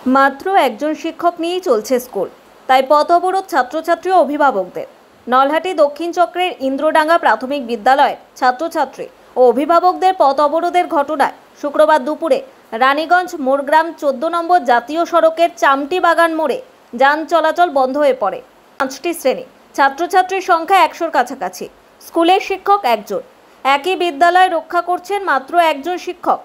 মাত্র একজন শিক্ষক নিয়েই চলছে স্কুল, তাই পথ অবরোধ ছাত্রছাত্রী ও অভিভাবকদের। নলহাটি দক্ষিণ চক্রের ইন্দ্রডাঙ্গা প্রাথমিক বিদ্যালয়ের ছাত্রছাত্রী ও অভিভাবকদের পথ অবরোধের ঘটনায় শুক্রবার দুপুরে রানীগঞ্জ মোরগ্রাম 14 নম্বর জাতীয় সড়কের চামটি বাগান মোড়ে যান চলাচল বন্ধ হয়ে পড়ে। 5টি শ্রেণী, ছাত্রছাত্রীর সংখ্যা 100-র কাছাকাছি। স্কুলের শিক্ষক একজন, একই বিদ্যালয় রক্ষা করছেন মাত্র একজন শিক্ষক।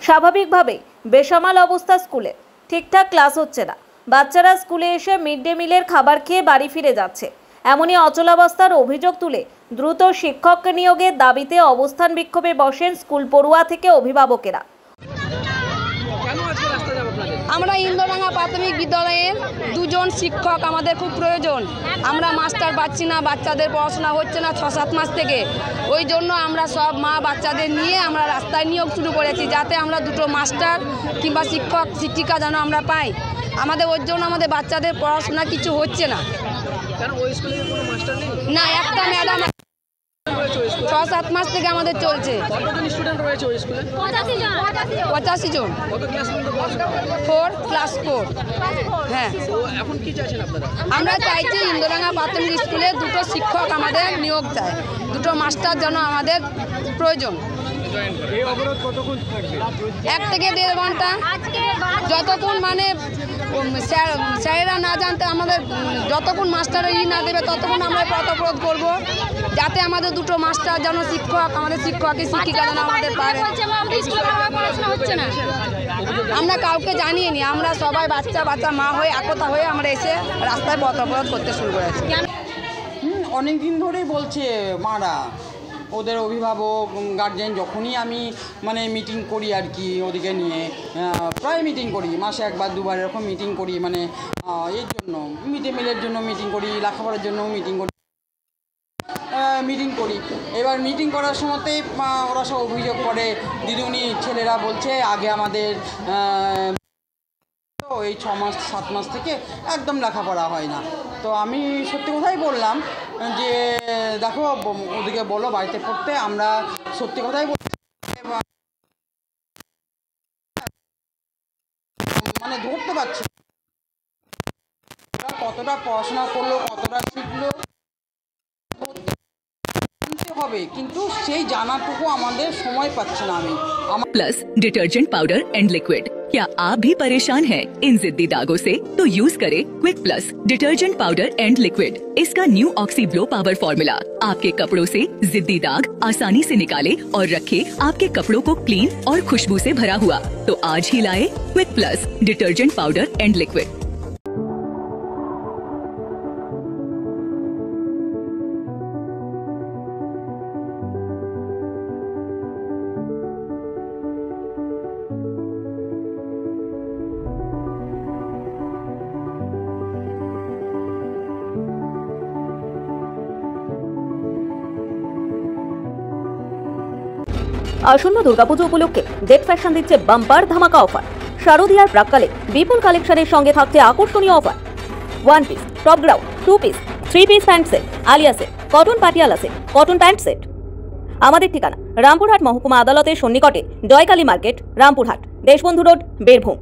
স্বাভাবিকভাবেই বেসামাল অবস্থা স্কুলে, ঠিকঠাক ক্লাস হচ্ছে না। বাচ্চারা স্কুলে এসে মিড ডে মিলের খাবার খেয়ে বাড়ি ফিরে যাচ্ছে। এমনই অচলাবস্থার অভিযোগ তুলে দ্রুত শিক্ষক নিয়োগের দাবিতে অবস্থান বিক্ষোভে বসেন স্কুল পড়ুয়া থেকে অভিভাবকেরা। আমরা ইন্দ্রডাঙ্গা প্রাথমিক বিদ্যালয়ের দুজন শিক্ষক আমাদের খুব প্রয়োজন। আমরা মাস্টার পাচ্ছি না, বাচ্চাদের পড়াশোনা হচ্ছে না 6-7 মাস থেকে। ওই জন্য আমরা সব মা বাচ্চাদের নিয়ে আমরা রাস্তায় নিয়োগ শুরু করেছি, যাতে আমরা দুটো মাস্টার কিংবা শিক্ষক শিক্ষিকা যেন আমরা পাই। আমাদের ওর জন্য আমাদের বাচ্চাদের পড়াশোনা কিছু হচ্ছে না। না, একটা ম্যাডাম 6-7 মাস থেকে আমাদের চলছে। 85 জন, 4 ক্লাস 4। হ্যাঁ, আমরা চাইছি ইন্দ্রডাঙ্গা প্রাথমিক স্কুলে দুটো শিক্ষক আমাদের নিয়োগ চাই, দুটো মাস্টার যেন আমাদের প্রয়োজন। 1 থেকে 1.5 ঘন্টা, যতক্ষণ মানে স্যারেরা না জানতে আমাদের যতক্ষণ মাস্টারের না দেবে ততক্ষণ আমরা পথ অবরোধ করবো, যাতে আমাদের দুটো মাস্টার যেন শিক্ষক আমাদের শিক্ষকের শিক্ষিকা যেন আমাদের পারে। আমরা কাউকে জানিয়ে নি, আমরা সবাই বাচ্চা মা হয়ে একতা হয়ে আমরা এসে রাস্তায় পথ অবরোধ করতে শুরু করেছি। অনেক দিন ধরেই বলছে মারা, ওদের অভিভাবক গার্জেন যখনই আমি মানে মিটিং করি আর কি, ওদিকে নিয়ে প্রায় মিটিং করি, মাসে 1-2 এরকম মিটিং করি, মানে এর জন্য মিড ডে মিলের জন্য মিটিং করি, লেখাপড়ার জন্য মিটিং করি। এবার মিটিং করার সময়তেই ওরা সব অভিযোগ করে, দিদিমণি ছেলেরা বলছে আগে আমাদের এই 6 মাস 7 মাস থেকে একদম লেখাপড়া হয় না। তো আমি সত্যি কথাই বললাম যে দেখো ওদিকে বলো বাড়িতে পড়তে, আমরা সত্যি কথাই বলছি, মানে ধরতে পারছি কতটা পড়াশোনা করলো, কতটা শিখলো হবে, কিন্তু সেই জানাটুকু আমাদের সময় পাচ্ছে না। আমি plus detergent powder and liquid. क्या आप भी परेशान हैं इन जिद्दी दागों से? तो यूज करें Quick plus detergent powder and liquid. इसका new oxy blow power formula आपके कपड़ों से जिद्दी दाग आसानी से निकाले और रखे आपके कपड़ों को क्लीन और खुशबू से भरा हुआ। तो आज ही लाए quick plus detergent powder and liquid. আসন্ন দুর্গাপুজো উপলক্ষে জেড ফ্যাশন দিচ্ছে বাম্পার ধামাকা অফার। শারদীয়ার প্রাককালে বিপুল কালেকশনের সঙ্গে থাকছে আকর্ষণীয় offer. 1 piece, top ground, 2 piece, 3 piece pant set, Alia set, cotton Patiala set, cotton pant set. আমাদের ঠিকানা রামপুরহাট মহকুমা আদালতের সন্নিকটে জয়কালী মার্কেট, রামপুরহাট, দেশবন্ধু রোড, বীরভূম।